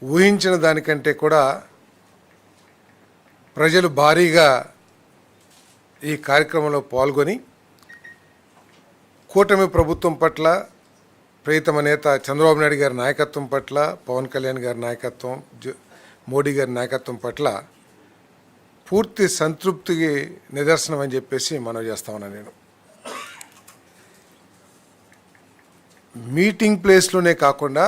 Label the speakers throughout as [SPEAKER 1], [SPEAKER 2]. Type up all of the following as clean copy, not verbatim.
[SPEAKER 1] ఊహించిన దానికంటే కూడా ప్రజలు భారీగా ఈ కార్యక్రమంలో పాల్గొని కూటమి ప్రభుత్వం పట్ల, ప్రియతమ నేత చంద్రబాబు నాయుడు గారి నాయకత్వం పట్ల, పవన్ కళ్యాణ్ గారి నాయకత్వం, మోడీ గారి నాయకత్వం పట్ల పూర్తి సంతృప్తికి నిదర్శనం అని చెప్పేసి మనవి చేస్తా ఉన్నాను. నేను మీటింగ్ ప్లేస్లోనే కాకుండా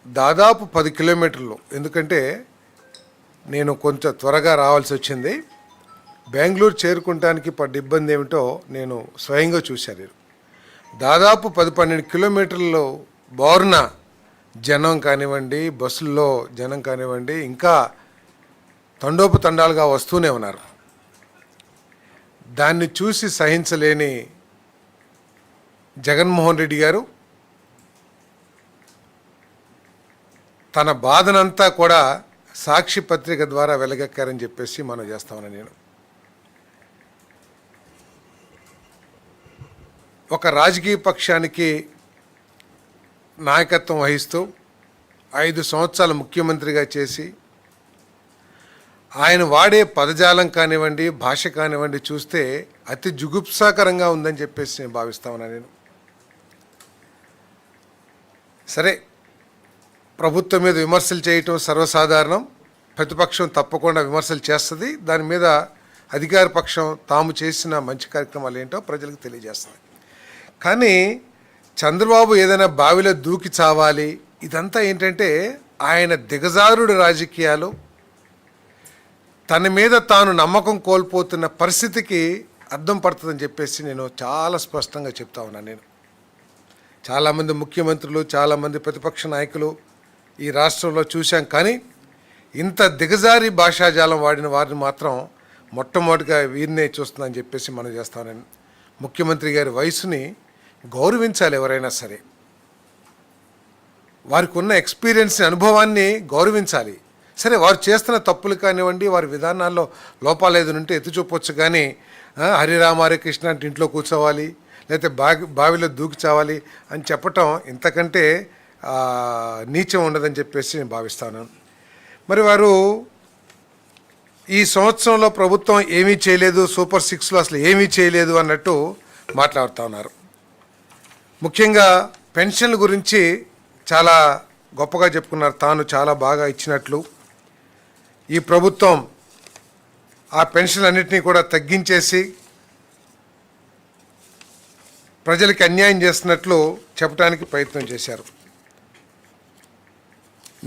[SPEAKER 1] దాదాపు 10 కిలోమీటర్లు, ఎందుకంటే నేను కొంచెం త్వరగా రావాల్సి వచ్చింది. బెంగళూరు చేరుకుంటానికి పడ్డ ఇబ్బంది ఏమిటో నేను స్వయంగా చూశాను. దాదాపు 10-12 కిలోమీటర్లు బారున జనం కానివ్వండి, బస్సుల్లో జనం కానివ్వండి, ఇంకా తండోపతండాలుగా వస్తూనే ఉన్నారు. దాన్ని చూసి సహించలేని జగన్మోహన్ రెడ్డి గారు తన బాధనంతా కూడా సాక్షి పత్రిక ద్వారా వెలగక్కారని చెప్పేసి మనం చేస్తామని నేను ఒక రాజకీయ పక్షానికి నాయకత్వం వహిస్తూ 5 సంవత్సరాలు ముఖ్యమంత్రిగా చేసి ఆయన వాడే పదజాలం కానివ్వండి, భాష కానివ్వండి చూస్తే అతి జుగుప్సాకరంగా ఉందని చెప్పేసి నేను భావిస్తా ఉన్నాను. నేను సరే, ప్రభుత్వం మీద విమర్శలు చేయటం సర్వసాధారణం. ప్రతిపక్షం తప్పకుండా విమర్శలు చేస్తుంది. దాని మీద అధికార పక్షం తాము చేసిన మంచి కార్యక్రమాలు ఏంటో ప్రజలకు తెలియజేస్తుంది. కానీ చంద్రబాబు ఏదైనా బావిలో దూకి చావాలి, ఇదంతా ఏంటంటే ఆయన దిగజారుడు రాజకీయాలు, తన మీద తాను నమ్మకం కోల్పోతున్న పరిస్థితికి అర్థం పడుతుందని చెప్పేసి నేను చాలా స్పష్టంగా చెప్తా ఉన్నాను. నేను చాలామంది ముఖ్యమంత్రులు, చాలామంది ప్రతిపక్ష నాయకులు ఈ రాష్ట్రంలో చూశాం. కానీ ఇంత దిగజారి భాషాజాలం వాడిన వారిని మాత్రం మొట్టమొదటిగా వీరినే చూస్తుందని చెప్పేసి మనం చేస్తామని. ముఖ్యమంత్రి గారి వయసుని గౌరవించాలి ఎవరైనా సరే. వారికి ఉన్న ఎక్స్పీరియన్స్ని, అనుభవాన్ని గౌరవించాలి. సరే, వారు చేస్తున్న తప్పులు కానివ్వండి, వారి విధానాల్లో లోపాలు ఏదైనా ఉంటే ఎత్తి చూపొచ్చు. కానీ హరిరామ హరే కృష్ణ అంటే ఇంట్లో కూర్చోవాలి, లేకపోతే బావిలో దూకి చావాలి అని చెప్పటం ఇంతకంటే నీచం ఉండదని చెప్పేసి నేను భావిస్తాను. మరి వారు ఈ సంవత్సరంలో ప్రభుత్వం ఏమీ చేయలేదు, సూపర్ 6లో అసలు ఏమీ చేయలేదు అన్నట్టు మాట్లాడుతూ ఉన్నారు. ముఖ్యంగా పెన్షన్ల గురించి చాలా గొప్పగా చెప్పుకున్నారు. తాను చాలా బాగా ఇచ్చినట్లు, ఈ ప్రభుత్వం ఆ పెన్షన్ అన్నింటినీ కూడా తగ్గించేసి ప్రజలకి అన్యాయం చేస్తున్నట్లు చెప్పడానికి ప్రయత్నం చేశారు.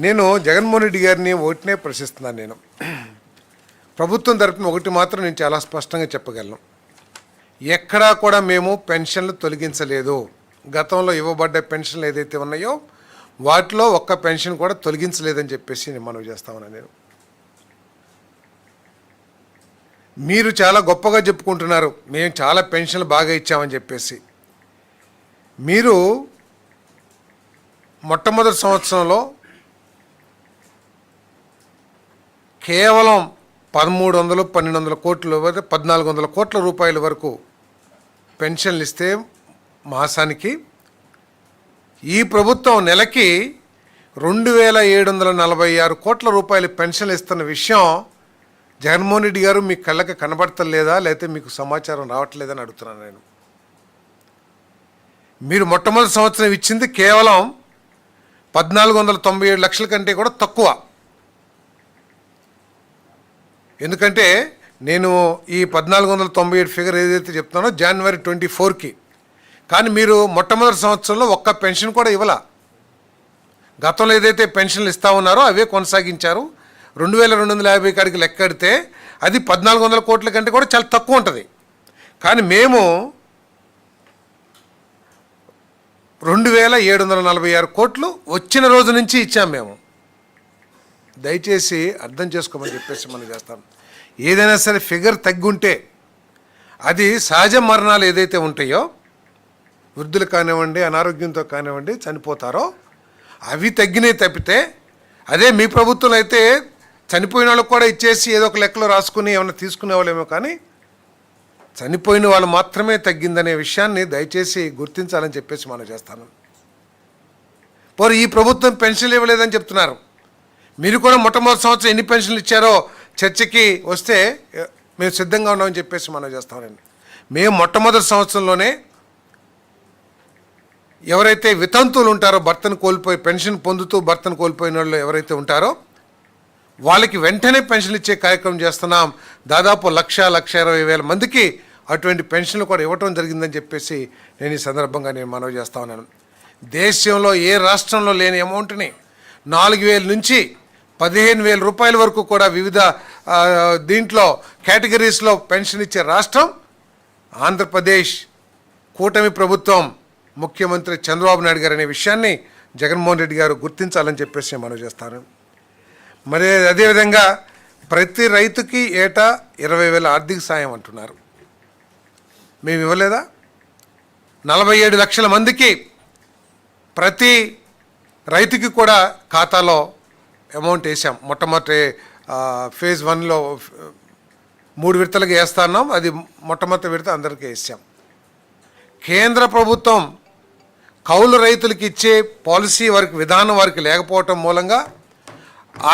[SPEAKER 1] నేను జగన్మోహన్ రెడ్డి గారిని ఒకటినే ప్రశ్నిస్తున్నాను. నేను ప్రభుత్వం తరపున ఒకటి మాత్రం నేను చాలా స్పష్టంగా చెప్పగలను. ఎక్కడా కూడా మేము పెన్షన్లు తొలగించలేదు. గతంలో ఇవ్వబడ్డ పెన్షన్లు ఏదైతే ఉన్నాయో వాటిలో ఒక్క పెన్షన్ కూడా తొలగించలేదని చెప్పేసి నేను మనవి చేస్తా ఉన్నాను. నేను మీరు చాలా గొప్పగా చెప్పుకుంటున్నారు, మేము చాలా పెన్షన్లు బాగా ఇచ్చామని చెప్పేసి. మీరు మొట్టమొదటి సంవత్సరంలో కేవలం 1300-1200 కోట్లు, 1400 కోట్ల రూపాయల వరకు పెన్షన్లు ఇస్తే మాసానికి, ఈ ప్రభుత్వం నెలకి 2746 కోట్ల రూపాయలు పెన్షన్లు ఇస్తున్న విషయం జగన్మోహన్ రెడ్డి గారు మీ కళ్ళకి కనబడతలేదా, లేకపోతే మీకు సమాచారం రావట్లేదని అడుగుతున్నాను నేను. మీరు మొట్టమొదటి సంవత్సరం ఇచ్చింది కేవలం 1497 లక్షల కంటే కూడా తక్కువ. ఎందుకంటే నేను ఈ 1497 ఫిగర్ ఏదైతే చెప్తున్నానో జనవరి 24కి, కానీ మీరు మొట్టమొదటి సంవత్సరంలో ఒక్క పెన్షన్ కూడా ఇవ్వాల. గతంలో ఏదైతే పెన్షన్లు ఇస్తూ ఉన్నారో అవే కొనసాగించారు. 2250 కాడికి లెక్కడితే అది 1400 కోట్ల కంటే కూడా చాలా తక్కువ ఉంటుంది. కానీ మేము 2746 కోట్లు వచ్చిన రోజు నుంచి ఇచ్చాం. మేము దయచేసి అర్థం చేసుకోమని చెప్పేసి మనం చేస్తాం. ఏదైనా సరే ఫిగర్ తగ్గుంటే అది సహజ మరణాలు ఏదైతే ఉంటాయో, వృద్ధులు కానివ్వండి, అనారోగ్యంతో కానివ్వండి చనిపోతారో అవి తగ్గినాయి తప్పితే, అదే మీ ప్రభుత్వం అయితే చనిపోయిన వాళ్ళకు కూడా ఇచ్చేసి ఏదో ఒక లెక్కలో రాసుకుని ఏమైనా తీసుకునేవాళ్ళేమో, కానీ చనిపోయిన వాళ్ళు మాత్రమే తగ్గిందనే విషయాన్ని దయచేసి గుర్తించాలని చెప్పేసి మనం చేస్తాను. పోరు ఈ ప్రభుత్వం పెన్షన్లు ఇవ్వలేదని చెప్తున్నారు. మీరు కూడా మొట్టమొదటి సంవత్సరం ఎన్ని పెన్షన్లు ఇచ్చారో చర్చకి వస్తే మేము సిద్ధంగా ఉన్నామని చెప్పేసి మనం చేస్తామండి. మేము మొట్టమొదటి సంవత్సరంలోనే ఎవరైతే వితంతువులు ఉంటారో, భర్తను కోల్పోయి పెన్షన్ పొందుతూ భర్తను కోల్పోయిన వాళ్ళు ఎవరైతే ఉంటారో వాళ్ళకి వెంటనే పెన్షన్లు ఇచ్చే కార్యక్రమం చేస్తున్నాం. దాదాపు 1,20,000 మందికి అటువంటి పెన్షన్లు కూడా ఇవ్వటం జరిగిందని చెప్పేసి నేను ఈ సందర్భంగా మనవి చేస్తా ఉన్నాను. దేశంలో ఏ రాష్ట్రంలో లేని అమౌంట్ని 4,000 నుంచి 15,000 రూపాయల వరకు కూడా వివిధ దీంట్లో కేటగిరీస్లో పెన్షన్ ఇచ్చే రాష్ట్రం ఆంధ్రప్రదేశ్. కూటమి ప్రభుత్వం, ముఖ్యమంత్రి చంద్రబాబు నాయుడు గారు అనే విషయాన్ని జగన్మోహన్ రెడ్డి గారు గుర్తించాలని చెప్పేసి మనం చేస్తాను. మరి అదేవిధంగా ప్రతి రైతుకి ఏటా 20,000 ఆర్థిక సాయం అంటున్నారు. మేము ఇవ్వలేదా? 47 లక్షల మందికి ప్రతి రైతుకి కూడా ఖాతాలో అమౌంట్ వేసాం. మొట్టమొదటి ఫేజ్ 1లో 3 విడతలుగా వేస్తా ఉన్నాం. అది మొట్టమొదటి విడత అందరికీ వేసాం. కేంద్ర ప్రభుత్వం కౌలు రైతులకి ఇచ్చే పాలసీ వారికి విధానం వారికి లేకపోవటం మూలంగా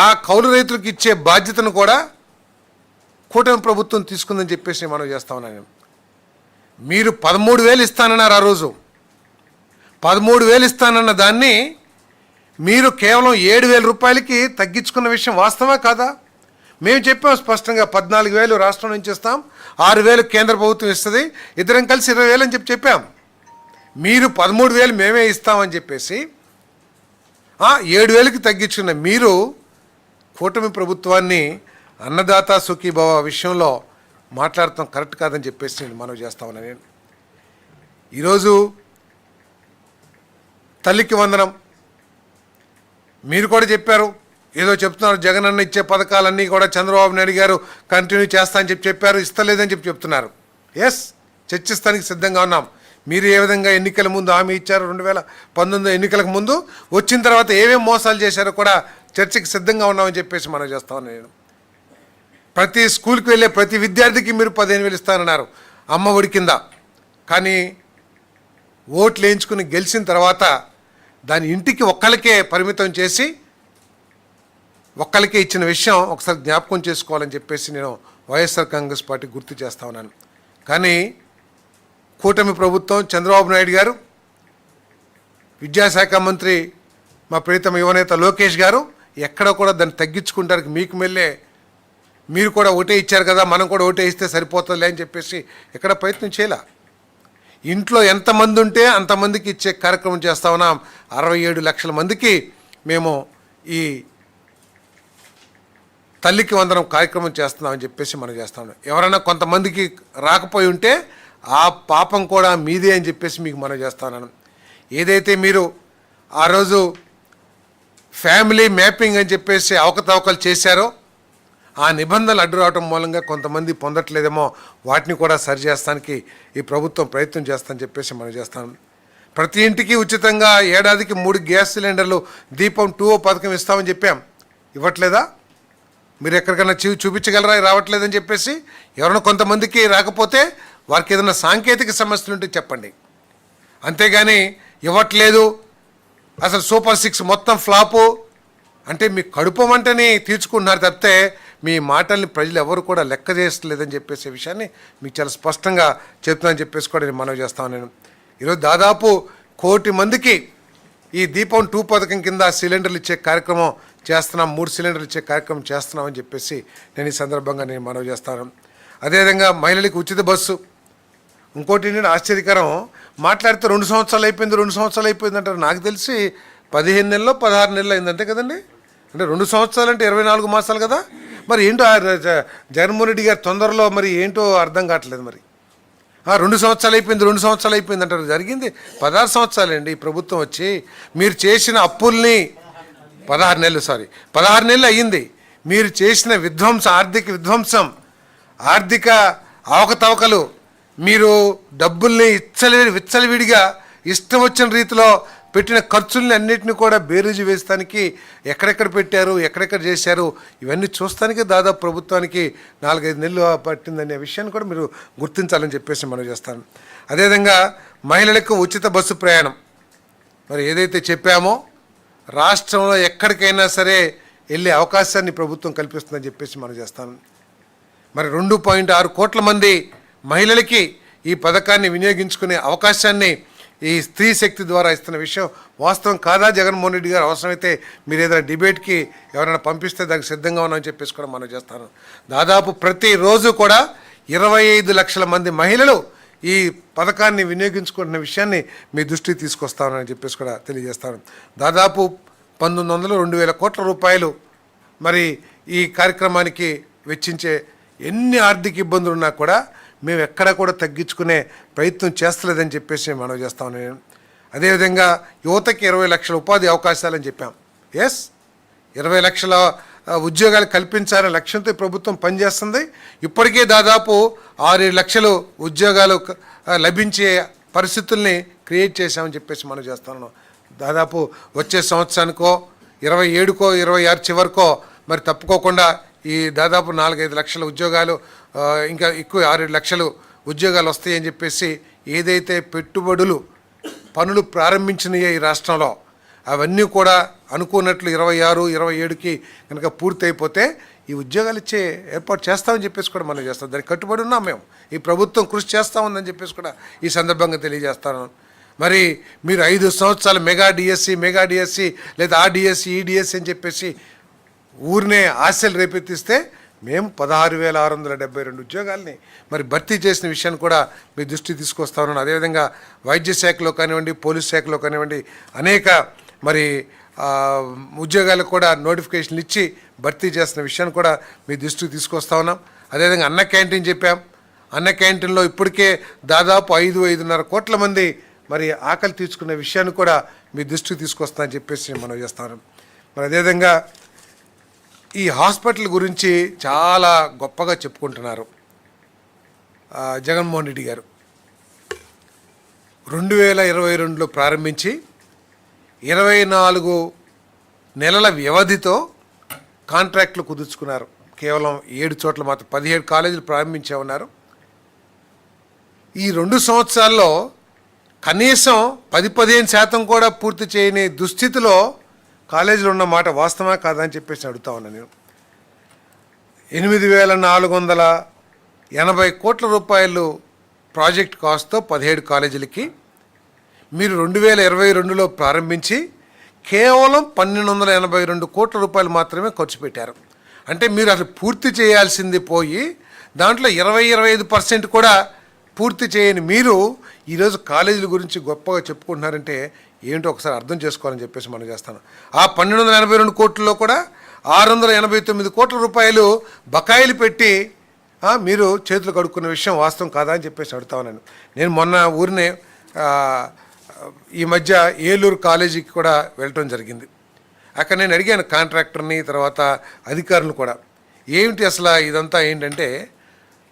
[SPEAKER 1] ఆ కౌలు రైతులకు ఇచ్చే బాధ్యతను కూడా కూటమి ప్రభుత్వం తీసుకుందని చెప్పేసి మనం చేస్తా ఉన్నాను. మీరు 13,000 ఇస్తానన్నారు. ఆ రోజు 13,000 ఇస్తానన్న దాన్ని మీరు కేవలం 7,000 రూపాయలకి తగ్గించుకున్న విషయం వాస్తవా కాదా? మేము చెప్పాం స్పష్టంగా 14,000 రాష్ట్రం నుంచి ఇస్తాం, 6,000 కేంద్ర ప్రభుత్వం ఇస్తుంది, ఇద్దరం కలిసి 20,000 అని చెప్పాం. మీరు 13,000 మేమే ఇస్తామని చెప్పేసి 7,000కి తగ్గించుకున్న మీరు కూటమి ప్రభుత్వాన్ని అన్నదాత సుఖీభవ విషయంలో మాట్లాడటం కరెక్ట్ కాదని చెప్పేసి నేను మనవి చేస్తా ఉన్నాను. నేను ఈరోజు తల్లికి వందనం మీరు కూడా చెప్పారు, ఏదో చెప్తున్నారు. జగన్ అన్న ఇచ్చే పథకాలన్నీ కూడా చంద్రబాబు నాయుడు గారు కంటిన్యూ చేస్తా అని చెప్పారు, ఇస్తలేదని చెప్తున్నారు. ఎస్, చర్చిస్తానికి సిద్ధంగా ఉన్నాం. మీరు ఏ విధంగా ఎన్నికల ముందు హామీ ఇచ్చారు, 2019 ఎన్నికలకు ముందు, వచ్చిన తర్వాత ఏమేమి మోసాలు చేశారో కూడా చర్చకి సిద్ధంగా ఉన్నామని చెప్పేసి మనం చేస్తా ఉన్నాను. నేను ప్రతి స్కూల్కి వెళ్ళే ప్రతి విద్యార్థికి మీరు 15,000 ఇస్తానన్నారు అమ్మ ఒడి కింద. కానీ ఓట్లు వేయించుకుని గెలిచిన తర్వాత దాని ఇంటికి ఒక్కళ్ళకే పరిమితం చేసి ఒక్కళ్ళకే ఇచ్చిన విషయం ఒకసారి జ్ఞాపకం చేసుకోవాలని చెప్పేసి నేను వైఎస్ఆర్ కాంగ్రెస్ పార్టీ గుర్తు చేస్తా ఉన్నాను. కానీ కూటమి ప్రభుత్వం, చంద్రబాబు నాయుడు గారు, విద్యాశాఖ మంత్రి మా ప్రీతమ యువనేత లోకేష్ గారు ఎక్కడ కూడా దాన్ని తగ్గించుకుంటానికి మీకు మెల్లే మీరు కూడా ఓటే ఇచ్చారు కదా, మనం కూడా ఓటే ఇస్తే సరిపోతుందిలే అని చెప్పేసి ఎక్కడ ప్రయత్నం చేయలే. ఇంట్లో ఎంతమంది ఉంటే అంతమందికి ఇచ్చే కార్యక్రమం చేస్తా ఉన్నాం. 67 లక్షల మందికి మేము ఈ తల్లికి వందనం కార్యక్రమం చేస్తున్నామని చెప్పేసి మనం చేస్తా ఉన్నాం. ఎవరైనా కొంతమందికి రాకపోయి ఉంటే ఆ పాపం కూడా మీదే అని చెప్పేసి మీకు మనం చేస్తాను. ఏదైతే మీరు ఆ రోజు ఫ్యామిలీ మ్యాపింగ్ అని చెప్పేసి అవకతవకలు చేశారో ఆ నిబంధనలు అడ్డు రావడం మూలంగా కొంతమంది పొందట్లేదేమో, వాటిని కూడా సరిచేస్తానికి ఈ ప్రభుత్వం ప్రయత్నం చేస్తానని చెప్పేసి మనం చేస్తాం. ప్రతి ఇంటికి ఉచితంగా ఏడాదికి 3 గ్యాస్ సిలిండర్లు దీపం 2 పథకం ఇస్తామని చెప్పాం. ఇవ్వట్లేదా? మీరు ఎక్కడికైనా చూపించగలరా రావట్లేదని చెప్పేసి? ఎవరైనా కొంతమందికి రాకపోతే వారికి ఏదైనా సాంకేతిక సమస్యలు ఉంటే చెప్పండి. అంతేగాని ఇవ్వట్లేదు, అసలు సూపర్ 6 మొత్తం ఫ్లాపు అంటే మీ కడుపమంటని తీర్చుకుంటున్నారు తప్పితే మీ మాటల్ని ప్రజలు ఎవరు కూడా లెక్క చేస్తలేదని చెప్పేసే విషయాన్ని మీకు చాలా స్పష్టంగా చెప్తున్నానని చెప్పేసి కూడా నేను మనవి చేస్తాను. నేను ఈరోజు దాదాపు 1 కోటి మందికి ఈ దీపం 2 పథకం కింద సిలిండర్లు ఇచ్చే కార్యక్రమం చేస్తున్నాం, 3 సిలిండర్లు ఇచ్చే కార్యక్రమం చేస్తున్నామని చెప్పేసి నేను ఈ సందర్భంగా నేను మనవి చేస్తాను. అదేవిధంగా మహిళలకు ఉచిత బస్సు. ఇంకోటి ఏంటంటే ఆశ్చర్యకరం, మాట్లాడితే 2 సంవత్సరాలు అయిపోయింది అంటారు. నాకు తెలిసి 15 నెలలో 16 నెలలు అయింది అంతే కదండి. అంటే 2 సంవత్సరాలు అంటే 24 మాసాలు కదా. మరి ఏంటో జగన్మోహన్ రెడ్డి గారు తొందరలో మరి ఏంటో అర్థం కావట్లేదు. మరి 2 సంవత్సరాలు అయిపోయింది అంటారు. జరిగింది 16 సంవత్సరాలండి ఈ ప్రభుత్వం వచ్చి. మీరు చేసిన అప్పుల్ని 16 నెలలు అయ్యింది. మీరు చేసిన ఆర్థిక విధ్వంసం, ఆర్థిక అవకతవకలు, మీరు డబ్బుల్ని విచ్చలవిడిగా ఇష్టం వచ్చిన రీతిలో పెట్టిన ఖర్చుల్ని అన్నింటినీ కూడా బేరీజు వేస్తానికి ఎక్కడెక్కడ పెట్టారు, ఎక్కడెక్కడ చేశారు, ఇవన్నీ చూస్తానికి దాదాపు ప్రభుత్వానికి 4-5 నెలలు పట్టిందనే విషయాన్ని కూడా మీరు గుర్తించాలని చెప్పేసి మనం చేస్తాను. అదేవిధంగా మహిళలకు ఉచిత బస్సు ప్రయాణం మరి ఏదైతే చెప్పామో రాష్ట్రంలో ఎక్కడికైనా సరే వెళ్ళే అవకాశాన్ని ప్రభుత్వం కల్పిస్తుందని చెప్పేసి మనం చేస్తాను. మరి 2.6 కోట్ల మంది మహిళలకి ఈ పథకాన్ని వినియోగించుకునే అవకాశాన్ని ఈ స్త్రీ శక్తి ద్వారా ఇస్తున్న విషయం వాస్తవం కాదా? జగన్మోహన్ రెడ్డి గారు అవసరమైతే మీరు ఏదైనా డిబేట్కి ఎవరైనా పంపిస్తే దానికి సిద్ధంగా ఉన్నామని చెప్పేసి కూడా మనం చేస్తాను. దాదాపు ప్రతిరోజు కూడా 25 లక్షల మంది మహిళలు ఈ పథకాన్ని వినియోగించుకుంటున్న విషయాన్ని మీ దృష్టికి తీసుకొస్తానని చెప్పేసి కూడా తెలియజేస్తాను. దాదాపు 1900-2000 కోట్ల రూపాయలు మరి ఈ కార్యక్రమానికి వెచ్చించే ఎన్ని ఆర్థిక ఇబ్బందులు ఉన్నా కూడా మేము ఎక్కడా కూడా తగ్గించుకునే ప్రయత్నం చేస్తలేదని చెప్పేసి మనం చేస్తాం. నేను అదేవిధంగా యువతకి 20 లక్షల ఉపాధి అవకాశాలని చెప్పాం. ఎస్, 20 లక్షల ఉద్యోగాలు కల్పించాలనే లక్ష్యంతో ప్రభుత్వం పనిచేస్తుంది. ఇప్పటికే దాదాపు 6-7 లక్షలు ఉద్యోగాలు లభించే పరిస్థితుల్ని క్రియేట్ చేశామని చెప్పేసి మనం చేస్తున్నాం. దాదాపు వచ్చే సంవత్సరానికో 27కో 26 చివరికో మరి తప్పుకోకుండా ఈ దాదాపు 4-5 లక్షల ఉద్యోగాలు ఇంకా ఎక్కువ 6-7 లక్షలు ఉద్యోగాలు వస్తాయని చెప్పేసి ఏదైతే పెట్టుబడులు పనులు ప్రారంభించినాయో ఈ రాష్ట్రంలో అవన్నీ కూడా అనుకున్నట్లు 26-27కి కనుక పూర్తి అయిపోతే ఈ ఉద్యోగాలు ఇచ్చే ఏర్పాటు చేస్తామని చెప్పేసి కూడా మనం చేస్తాం. దానికి కట్టుబడి ఉన్నాం మేము. ఈ ప్రభుత్వం కృషి చేస్తూ ఉందని చెప్పేసి కూడా ఈ సందర్భంగా తెలియజేస్తాను. మరి మీరు 5 సంవత్సరాలు మెగా డిఎస్సి లేదా ఆ డిఎస్సి ఈ డిఎస్సి అని చెప్పేసి ఊరినే ఆశలు రేపెత్తిస్తే మేము 16,672 ఉద్యోగాల్ని మరి భర్తీ చేసిన విషయాన్ని కూడా మీ దృష్టికి తీసుకొస్తా ఉన్నాను. అదేవిధంగా వైద్య శాఖలో కానివ్వండి, పోలీస్ శాఖలో కానివ్వండి అనేక మరి ఉద్యోగాలకు కూడా నోటిఫికేషన్లు ఇచ్చి భర్తీ చేసిన విషయాన్ని కూడా మీ దృష్టికి తీసుకొస్తా ఉన్నాం. అదేవిధంగా అన్న క్యాంటీన్ చెప్పాం. అన్న క్యాంటీన్లో ఇప్పటికే దాదాపు 5-5.5 కోట్ల మంది మరి ఆకలి తీర్చుకునే విషయాన్ని కూడా మీ దృష్టికి తీసుకొస్తామని చెప్పేసి మనం చేస్తాం. మరి అదేవిధంగా ఈ హాస్పిటల్ గురించి చాలా గొప్పగా చెప్పుకుంటున్నారు జగన్మోహన్ రెడ్డి గారు. 2022లో ప్రారంభించి 24 నెలల వ్యవధితో కాంట్రాక్టులు కుదుర్చుకున్నారు. కేవలం 7 చోట్ల మాత్రం 17 కాలేజీలు ప్రారంభించే ఉన్నారు. ఈ 2 సంవత్సరాల్లో కనీసం 10-15% కూడా పూర్తి చేయని దుస్థితిలో కాలేజీలు ఉన్న మాట వాస్తవా కాదా అని చెప్పేసి అడుగుతా ఉన్నాను నేను. 8,480 కోట్ల రూపాయలు ప్రాజెక్ట్ కాస్ట్తో 17 కాలేజీలకి మీరు 2022లో ప్రారంభించి కేవలం 1,282 కోట్ల రూపాయలు మాత్రమే ఖర్చు పెట్టారు. అంటే మీరు అసలు పూర్తి చేయాల్సింది పోయి దాంట్లో 20-25% కూడా పూర్తి చేయని మీరు ఈరోజు కాలేజీల గురించి గొప్పగా చెప్పుకుంటున్నారంటే ఏంటో ఒకసారి అర్థం చేసుకోవాలని చెప్పేసి మనం చేస్తాను. ఆ 1,282 కోట్లలో కూడా 689 కోట్ల రూపాయలు బకాయిలు పెట్టి మీరు చేతులు కడుక్కున్న విషయం వాస్తవం కాదా అని చెప్పేసి అడుగుతా ఉన్నాను. నేను మొన్న ఊరినే ఈ మధ్య ఏలూరు కాలేజీకి కూడా వెళ్ళటం జరిగింది. అక్కడ నేను అడిగాను కాంట్రాక్టర్ని, తర్వాత అధికారులను కూడా, ఏమిటి అసలు ఇదంతా ఏంటంటే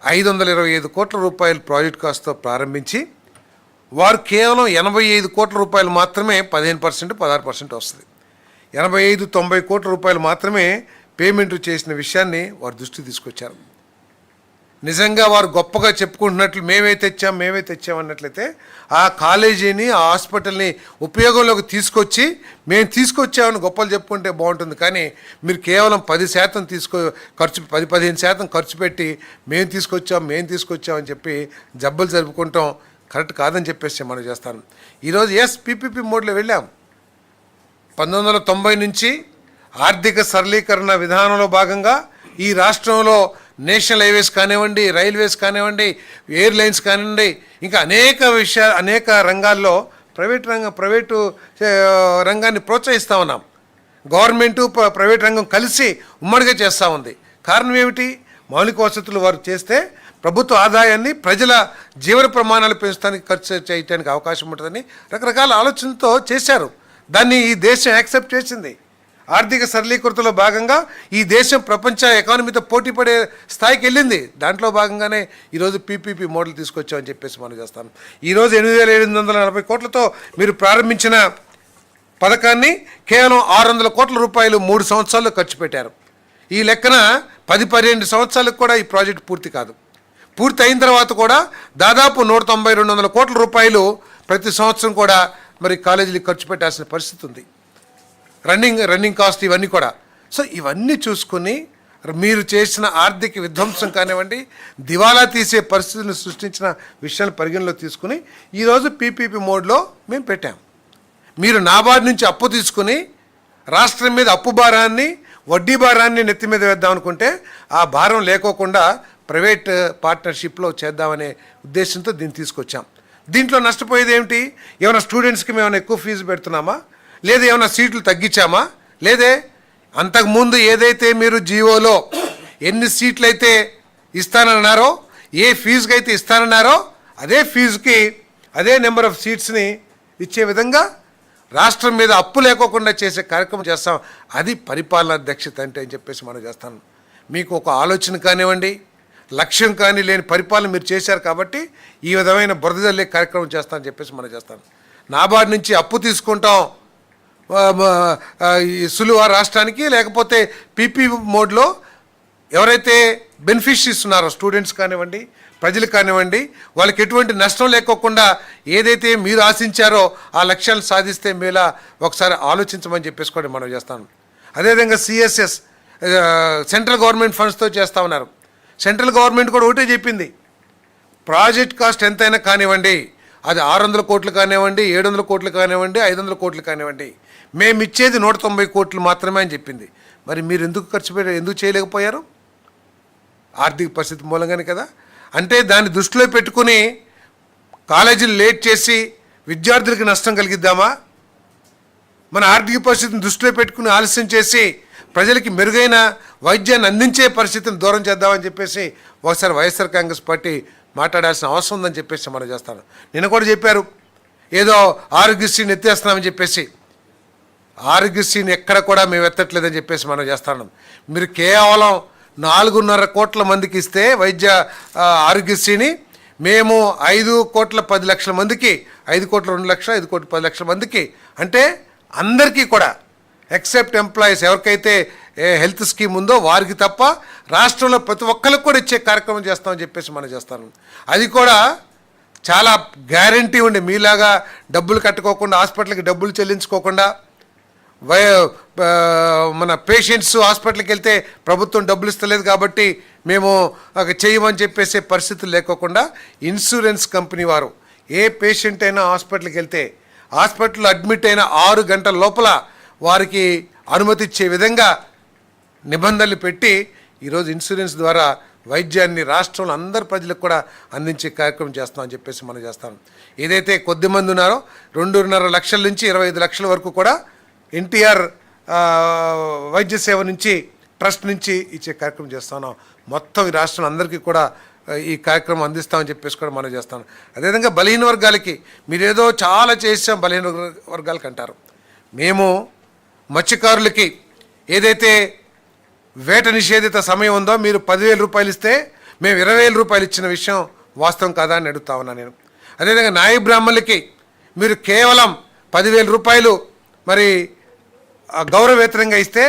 [SPEAKER 1] 525 కోట్ల రూపాయలు ప్రాజెక్ట్ కాస్ట్తో ప్రారంభించి వారు కేవలం 85 కోట్ల రూపాయలు మాత్రమే 15%-16% వస్తుంది. 85-90 కోట్ల రూపాయలు మాత్రమే పేమెంట్ చేసిన విషయాన్ని వారు దృష్టికి తీసుకొచ్చారు. నిజంగా వారు గొప్పగా చెప్పుకుంటున్నట్లు మేమే తెచ్చాం అన్నట్లయితే ఆ కాలేజీని, ఆ హాస్పిటల్ని ఉపయోగంలోకి తీసుకొచ్చి మేము తీసుకొచ్చామని గొప్పలు చెప్పుకుంటే బాగుంటుంది. కానీ మీరు కేవలం 10% 10-15% ఖర్చు పెట్టి మేము తీసుకొచ్చామని చెప్పి జబ్బలు జరుపుకుంటాం కరెక్ట్ కాదని చెప్పేసి మనం చేస్తాను. ఈరోజు పీపీపీ మోడ్లో వెళ్ళాం. 1990 నుంచి ఆర్థిక సరళీకరణ విధానంలో భాగంగా ఈ రాష్ట్రంలో నేషనల్ హైవేస్ కానివ్వండి, రైల్వేస్ కానివ్వండి, ఎయిర్లైన్స్ కానివ్వండి, ఇంకా అనేక రంగాల్లో ప్రైవేటు రంగాన్ని ప్రోత్సహిస్తూ ఉన్నాం. గవర్నమెంటు ప్రైవేట్ రంగం కలిసి ఉమ్మడిగా చేస్తూ ఉంది. కారణం ఏమిటి? మౌలిక వసతులు వారు చేస్తే ప్రభుత్వ ఆదాయాన్ని, ప్రజల జీవన ప్రమాణాలు పెంచడానికి ఖర్చు చేయడానికి అవకాశం ఉంటుందని రకరకాల ఆలోచనతో చేశారు. దాన్ని ఈ దేశం యాక్సెప్ట్ చేసింది. ఆర్థిక సరళీకృతలో భాగంగా ఈ దేశం ప్రపంచ ఎకానమీతో పోటీ పడే స్థాయికి వెళ్ళింది. దాంట్లో భాగంగానే ఈరోజు పీపీపీ మోడల్ తీసుకొచ్చామని చెప్పేసి మనం చేస్తాం. ఈరోజు 8,740 కోట్లతో మీరు ప్రారంభించిన పథకాన్ని కేవలం 600 కోట్ల రూపాయలు 3 సంవత్సరాల్లో ఖర్చు పెట్టారు. ఈ లెక్కన 10-12 సంవత్సరాలకు కూడా ఈ ప్రాజెక్ట్ పూర్తి కాదు. పూర్తి అయిన తర్వాత కూడా దాదాపు 190-200 కోట్ల రూపాయలు ప్రతి సంవత్సరం కూడా మరి కాలేజీలకు ఖర్చు పెట్టాల్సిన పరిస్థితి ఉంది. రన్నింగ్ కాస్ట్ ఇవన్నీ కూడా. సో ఇవన్నీ చూసుకుని మీరు చేసిన ఆర్థిక విధ్వంసం కానివ్వండి, దివాలా తీసే పరిస్థితులను సృష్టించిన విషయాన్ని పరిగణలో తీసుకుని ఈరోజు పీపీపీ మోడ్లో మేము పెట్టాం. మీరు నాబార్డు నుంచి అప్పు తీసుకుని రాష్ట్రం మీద అప్పు భారాన్ని, వడ్డీ భారాన్ని నెత్తి మీద వేద్దాం అనుకుంటే ఆ భారం లేకోకుండా ప్రైవేట్ పార్ట్నర్షిప్లో చేద్దామనే ఉద్దేశంతో దీన్ని తీసుకొచ్చాం. దీంట్లో నష్టపోయేది ఏమిటి? ఏమైనా స్టూడెంట్స్కి మేము ఏమైనా ఎక్కువ ఫీజు పెడుతున్నామా, లేదా ఏమైనా సీట్లు తగ్గించామా? లేదే. అంతకుముందు ఏదైతే మీరు జీవోలో ఎన్ని సీట్లు అయితే ఇస్తానన్నారో, ఏ ఫీజుకి అయితే ఇస్తానన్నారో అదే ఫీజుకి అదే నెంబర్ ఆఫ్ సీట్స్ని ఇచ్చే విధంగా రాష్ట్రం మీద అప్పు లేకోకుండా చేసే కార్యక్రమం చేస్తాం. అది పరిపాలనా దక్షత అంటే అని చెప్పేసి మనం చేస్తాను. మీకు ఒక ఆలోచన కానివ్వండి, లక్ష్యం కానీ లేని పరిపాలన మీరు చేశారు కాబట్టి ఈ విధమైన బురదజల్లే కార్యక్రమం చేస్తామని చెప్పేసి మనం చేస్తాను. నాబార్డు నుంచి అప్పు తీసుకుంటాం సులువా రాష్ట్రానికి, లేకపోతే పీపీ మోడ్లో ఎవరైతే బెనిఫిషరీస్ ఉన్నారో స్టూడెంట్స్ కానివ్వండి, ప్రజలు కానివ్వండి, వాళ్ళకి ఎటువంటి నష్టం లేకోకుండా ఏదైతే మీరు ఆశించారో ఆ లక్ష్యాలు సాధిస్తే మేలా ఒకసారి ఆలోచించమని చెప్పేసి కూడా మనం చేస్తాను. అదేవిధంగా సిఎస్ఎస్ సెంట్రల్ గవర్నమెంట్ ఫండ్స్తో చేస్తూ ఉన్నారు. సెంట్రల్ గవర్నమెంట్ కూడా ఒకటే చెప్పింది, ప్రాజెక్ట్ కాస్ట్ ఎంతైనా కానివ్వండి, అది 600 కోట్లు కానివ్వండి, 700 కోట్లు కానివ్వండి, 500 కోట్లు కానివ్వండి, మేము ఇచ్చేది 190 కోట్లు మాత్రమే అని చెప్పింది. మరి మీరు ఎందుకు చేయలేకపోయారు? ఆర్థిక పరిస్థితి మూలంగానే కదా. అంటే దాన్ని దృష్టిలో పెట్టుకుని కాలేజీలు లేట్ చేసి విద్యార్థులకు నష్టం కలిగిద్దామా? మన ఆర్థిక పరిస్థితిని దృష్టిలో పెట్టుకుని ఆలస్యం చేసి ప్రజలకి మెరుగైన వైద్యాన్ని అందించే పరిస్థితిని దూరం చేద్దామని చెప్పేసి ఒకసారి వైఎస్ఆర్ కాంగ్రెస్ పార్టీ మాట్లాడాల్సిన అవసరం ఉందని చెప్పేసి మనం చేస్తాను. నిన్న కూడా చెప్పారు, ఏదో ఆరోగ్యశ్రీని ఎత్తేస్తున్నామని చెప్పేసి. ఆరోగ్యశ్రీని ఎక్కడ కూడా మేము ఎత్తట్లేదని చెప్పేసి మనం చేస్తున్నాం. మీరు కేవలం 4.5 కోట్ల మందికి ఇస్తే వైద్య ఆరోగ్యశ్రీని, మేము 5,10,00,000 మందికి, 5 కోట్ల 2 లక్షలు, 5 కోట్ల 10 లక్షల మందికి, అంటే అందరికీ కూడా ఎక్సెప్ట్ ఎంప్లాయీస్ ఎవరికైతే హెల్త్ స్కీమ్ ఉందో వారికి తప్ప రాష్ట్రంలో ప్రతి ఒక్కరికి కూడా ఇచ్చే కార్యక్రమం చేస్తామని చెప్పేసి మనం చేస్తాను. అది కూడా చాలా గ్యారంటీ ఉండి, మీలాగా డబ్బులు కట్టుకోకుండా, హాస్పిటల్కి డబ్బులు చెల్లించుకోకుండా, మన పేషెంట్స్ హాస్పిటల్కి వెళ్తే ప్రభుత్వం డబ్బులు ఇస్తలేదు కాబట్టి మేము చేయమని చెప్పేసే పరిస్థితులు లేకోకుండా ఇన్సూరెన్స్ కంపెనీ వారు ఏ పేషెంట్ అయినా హాస్పిటల్కి వెళ్తే హాస్పిటల్లో అడ్మిట్ అయిన 6 గంటల లోపల వారికి అనుమతి ఇచ్చే విధంగా నిబంధనలు పెట్టి ఈరోజు ఇన్సూరెన్స్ ద్వారా వైద్యాన్ని రాష్ట్రంలో అందరు ప్రజలకు కూడా అందించే కార్యక్రమం చేస్తామని చెప్పేసి మనం చేస్తాం. ఏదైతే కొద్దిమంది ఉన్నారో 2.5 లక్షల నుంచి 25 లక్షల వరకు కూడా ఎన్టీఆర్ వైద్య సేవ నుంచి ట్రస్ట్ నుంచి ఇచ్చే కార్యక్రమం చేస్తాను. మొత్తం ఈ రాష్ట్రం అందరికీ కూడా ఈ కార్యక్రమం అందిస్తామని చెప్పేసి కూడా మనం చేస్తాను. అదేవిధంగా బలహీన వర్గాలకి మీరేదో చాలా చేసాం బలహీన వర్గాలకి అంటారు. మేము మత్స్యకారులకి ఏదైతే వేట నిషేధిత సమయం ఉందో మీరు 10,000 రూపాయలు ఇస్తే మేము 20,000 రూపాయలు ఇచ్చిన విషయం వాస్తవం కాదా అని అడుగుతా ఉన్నా నేను. అదేవిధంగా నాయ బ్రాహ్మణులకి మీరు కేవలం 10,000 రూపాయలు మరి గౌరవవేతనంగా ఇస్తే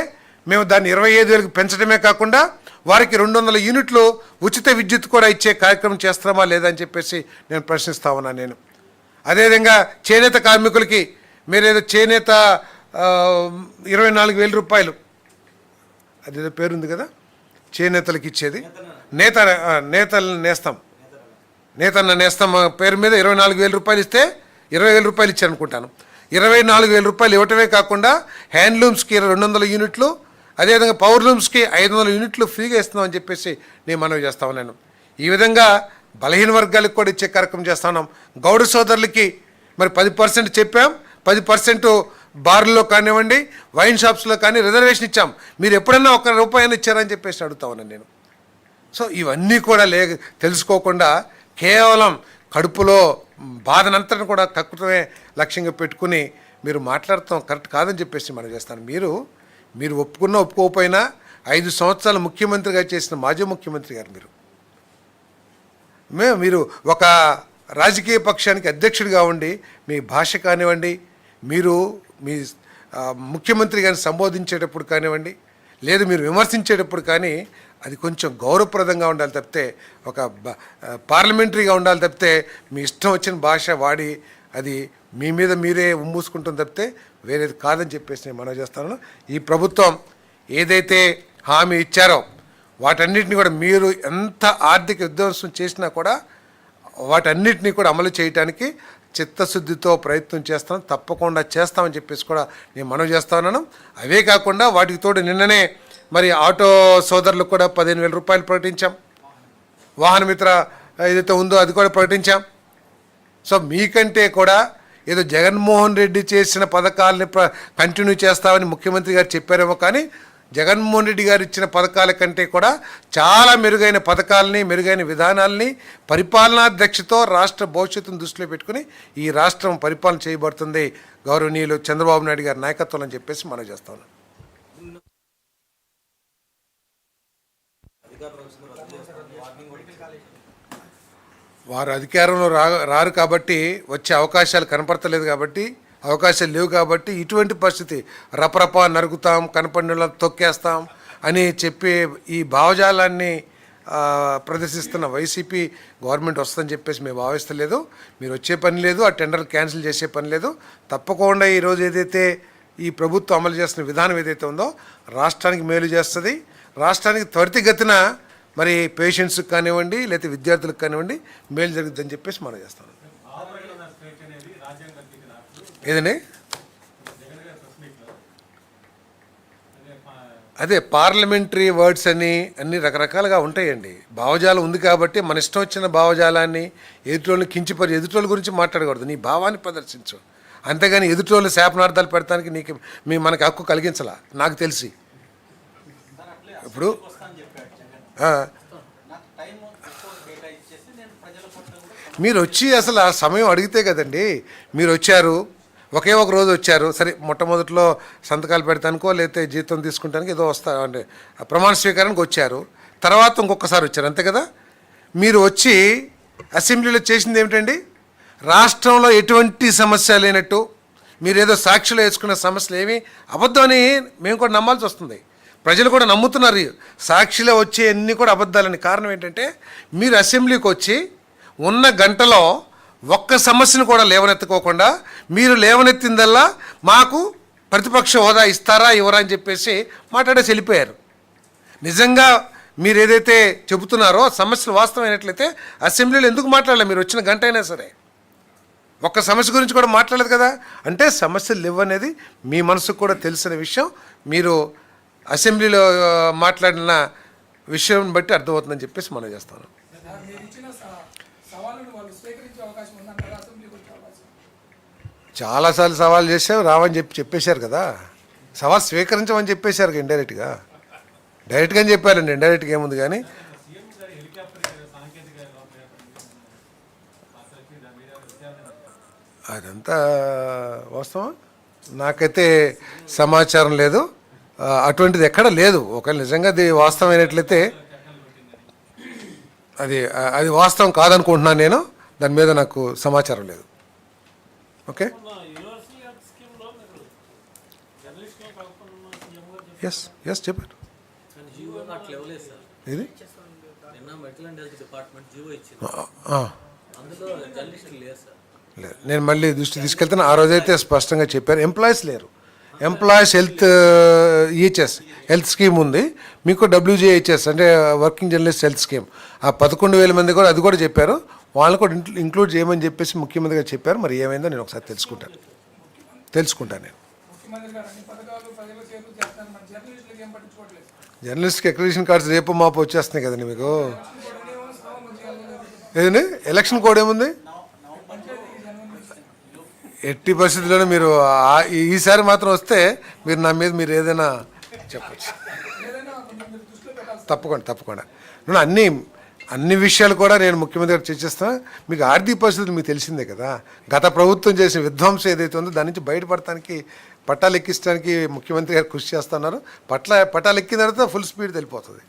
[SPEAKER 1] మేము దాన్ని 25,000కి పెంచడమే కాకుండా వారికి 200 యూనిట్లు ఉచిత విద్యుత్ కూడా ఇచ్చే కార్యక్రమం చేస్తామా లేదా అని చెప్పేసి నేను ప్రశ్నిస్తా ఉన్నాను నేను. అదేవిధంగా చేనేత కార్మికులకి మీరేదో చేనేత 24,000 రూపాయలు, అదేదో పేరుంది కదా చేనేతలకు ఇచ్చేది, నేతన్న నేస్తాం పేరు మీద 24,000 రూపాయలు ఇస్తే 20,000 రూపాయలు ఇచ్చారనుకుంటాను. 24,000 రూపాయలు ఇవ్వటమే కాకుండా హ్యాండ్లూమ్స్కి 200 యూనిట్లు, అదేవిధంగా పవర్లూమ్స్కి 500 యూనిట్లు ఫ్రీగా ఇస్తున్నామని చెప్పేసి నేను మనవి చేస్తా ఉన్నాను. ఈ విధంగా బలహీన వర్గాలకు కూడా ఇచ్చే కార్యక్రమం చేస్తా ఉన్నాం. గౌడ సోదరులకి మరి 10% చెప్పాం, 10% బార్లో కానివ్వండి, వైన్ షాప్స్లో కానీ రిజర్వేషన్ ఇచ్చాం. మీరు ఎప్పుడన్నా ₹1 ఇచ్చారని చెప్పేసి అడుగుతా ఉన్నాను నేను. సో ఇవన్నీ కూడా తెలుసుకోకుండా కేవలం కడుపులో బాధనంతటిని కూడా కక్కుతమే లక్ష్యంగా పెట్టుకుని మీరు మాట్లాడతాం కరెక్ట్ కాదని చెప్పేసి మనం చేస్తాను. మీరు ఒప్పుకున్నా ఒప్పుకోకపోయినా 5 సంవత్సరాలు ముఖ్యమంత్రిగా చేసిన మాజీ ముఖ్యమంత్రి గారు మీరు ఒక రాజకీయ పక్షానికి అధ్యక్షుడిగా ఉండి మీ భాష కానివ్వండి, మీరు మీ ముఖ్యమంత్రి గారిని సంబోధించేటప్పుడు కానివ్వండి, లేదు మీరు విమర్శించేటప్పుడు కానీ అది కొంచెం గౌరవప్రదంగా ఉండాలి తప్పితే, ఒక పార్లమెంటరీగా ఉండాలి తప్పితే మీ ఇష్టం వచ్చిన భాష వాడి అది మీ మీద మీరే ఉమ్మూసుకుంటుంది తప్పితే వేరేది కాదని చెప్పేసి నేను మనవి చేస్తాను. ఈ ప్రభుత్వం ఏదైతే హామీ ఇచ్చారో వాటన్నిటిని కూడా మీరు ఎంత ఆర్థిక విధ్వంసం చేసినా కూడా వాటన్నిటిని కూడా అమలు చేయడానికి చిత్తశుద్ధితో ప్రయత్నం చేస్తాం, తప్పకుండా చేస్తామని చెప్పేసి కూడా నేను మనవి చేస్తా ఉన్నాను. అవే కాకుండా వాటికి తోడు నిన్ననే మరి ఆటో సోదరులకు కూడా 15,000 రూపాయలు ప్రకటించాం. వాహన మిత్ర ఏదైతే ఉందో అది కూడా ప్రకటించాం. సో మీకంటే కూడా ఏదో జగన్మోహన్ రెడ్డి చేసిన పథకాలని కంటిన్యూ చేస్తామని ముఖ్యమంత్రి గారు చెప్పారేమో, కానీ జగన్మోహన్ రెడ్డి గారు ఇచ్చిన పథకాల కంటే కూడా చాలా మెరుగైన పథకాలని, మెరుగైన విధానాలని, పరిపాలనా దక్షతో రాష్ట్ర భవిష్యత్తును దృష్టిలో పెట్టుకుని ఈ రాష్ట్రం పరిపాలన చేయబడుతుంది గౌరవనీయులు చంద్రబాబు నాయుడు గారి నాయకత్వం అని చెప్పేసి మనం చేస్తాం. వారు అధికారంలో రారు కాబట్టి, వచ్చే అవకాశాలు కనపడతలేదు కాబట్టి, అవకాశాలు లేవు కాబట్టి ఇటువంటి పరిస్థితి రపరపా నరుగుతాం, కనపడిన తొక్కేస్తాం అని చెప్పి ఈ భావజాలాన్ని ప్రదర్శిస్తున్న వైసీపీ గవర్నమెంట్ వస్తుందని చెప్పేసి మేము భావిస్తలేదు. మీరు వచ్చే పని లేదు, ఆ టెండర్లు క్యాన్సిల్ చేసే పని లేదు. తప్పకుండా ఈరోజు ఏదైతే ఈ ప్రభుత్వం అమలు చేస్తున్న విధానం ఏదైతే ఉందో రాష్ట్రానికి మేలు చేస్తుంది. రాష్ట్రానికి త్వరితగతిన మరి పేషెంట్స్కి కానివ్వండి, లేకపోతే విద్యార్థులకు కానివ్వండి మేలు జరుగుతుందని చెప్పేసి మనం చేస్తాం. ఏదండి అదే పార్లమెంటరీ వర్డ్స్ అని అన్ని రకరకాలుగా ఉంటాయండి. భావజాలం ఉంది కాబట్టి మన ఇష్టం వచ్చిన భావజాలాన్ని ఎదుటోళ్ళని కించిపరి ఎదుటోళ్ళ గురించి మాట్లాడకూడదు. నీ భావాన్ని ప్రదర్శించు, అంతేగాని ఎదుటోళ్ళు శాపనార్థాలు పెడతానికి మనకు హక్కు కలిగించాల. నాకు తెలిసి ఇప్పుడు మీరు వచ్చి అసలు ఆ సమయం అడిగితే కదండి. మీరు వచ్చారు, ఒకే ఒక రోజు వచ్చారు, సరే మొట్టమొదట్లో సంతకాలు పెడతానికో లేకపోతే జీతం తీసుకుంటానికి ఏదో అంటే ప్రమాణ స్వీకారానికి వచ్చారు, తర్వాత ఇంకొకసారి వచ్చారు, అంతే కదా. మీరు వచ్చి అసెంబ్లీలో చేసింది ఏమిటండి? రాష్ట్రంలో ఎటువంటి సమస్య లేనట్టు మీరు ఏదో సాక్షిలో వేసుకున్న సమస్యలు ఏమి అబద్ధమని మేము కూడా నమ్మాల్సి వస్తుంది. ప్రజలు కూడా నమ్ముతున్నారు సాక్షిలో వచ్చే అన్నీ కూడా అబద్ధాలని. కారణం ఏంటంటే మీరు అసెంబ్లీకి వచ్చి ఉన్న గంటలో ఒక్క సమస్యను కూడా లేవనెత్తుకోకుండా మీరు లేవనెత్తిందల్లా మాకు ప్రతిపక్ష హోదా ఇస్తారా ఇవ్వరా అని చెప్పేసి మాట్లాడేసి వెళ్ళిపోయారు. నిజంగా మీరు ఏదైతే చెబుతున్నారో సమస్యలు వాస్తవమైనట్లయితే అసెంబ్లీలో ఎందుకు మాట్లాడలేదు? మీరు వచ్చిన గంట అయినా సరే ఒక్క సమస్య గురించి కూడా మాట్లాడలేదు కదా. అంటే సమస్యలు లేవనేది మీ మనసుకు కూడా తెలిసిన విషయం. మీరు అసెంబ్లీలో మాట్లాడిన విషయం బట్టి అర్థమవుతుందని చెప్పేసి మనం చేస్తాను. చాలాసార్లు సవాల్ చేశారు, రావని చెప్పేశారు కదా. సవాల్ స్వీకరించమని చెప్పేశారు ఇండైరెక్ట్గా. డైరెక్ట్గా అని చెప్పారండి, ఇండైరెక్ట్గా ఏముంది కానీ. అదంతా వాస్తవం, నాకైతే సమాచారం లేదు. అటువంటిది ఎక్కడ లేదు. ఒకవేళ నిజంగా అది వాస్తవమైనట్లయితే అది వాస్తవం కాదనుకుంటున్నాను నేను. దాని మీద నాకు సమాచారం లేదు. ఓకే, ఎస్ చెప్పారు. ఇది లేదు, నేను మళ్ళీ దృష్టి తీసుకెళ్తాను. ఆ రోజైతే స్పష్టంగా చెప్పారు ఎంప్లాయీస్ లేరు. ఎంప్లాయీస్ హెల్త్ స్కీమ్ ఉంది, మీకు WGHS అంటే వర్కింగ్ జర్నలిస్ట్ హెల్త్ స్కీమ్. ఆ 11,000 మంది కూడా అది కూడా చెప్పారు. వాళ్ళని కూడా ఇంక్లూడ్ చేయమని చెప్పేసి ముఖ్యమంత్రి గారు చెప్పారు. మరి ఏమైందో నేను ఒకసారి తెలుసుకుంటాను నేను. జర్నలిస్ట్కి అక్రిడిటేషన్ కార్డ్స్ రేపు మాపు వచ్చేస్తున్నాయి కదండి మీకు. ఏదండి ఎలక్షన్ కోడ్ ఏముంది? ఎట్టి పరిస్థితుల్లోనే మీరు ఈసారి మాత్రం వస్తే మీరు నా మీద మీరు ఏదైనా చెప్పచ్చు. తప్పకుండా నేను అన్ని విషయాలు కూడా నేను ముఖ్యమంత్రి గారు చర్చిస్తాను. మీకు ఆర్థిక పరిస్థితులు మీకు తెలిసిందే కదా. గత ప్రభుత్వం చేసిన విధ్వంసం ఏదైతే ఉందో దాని నుంచి బయటపడటానికి, పట్టాలు ఎక్కించడానికి ముఖ్యమంత్రి గారు కృషి చేస్తున్నారు. పట్టాలు ఎక్కిన తర్వాత ఫుల్ స్పీడ్ వెళ్ళిపోతుంది.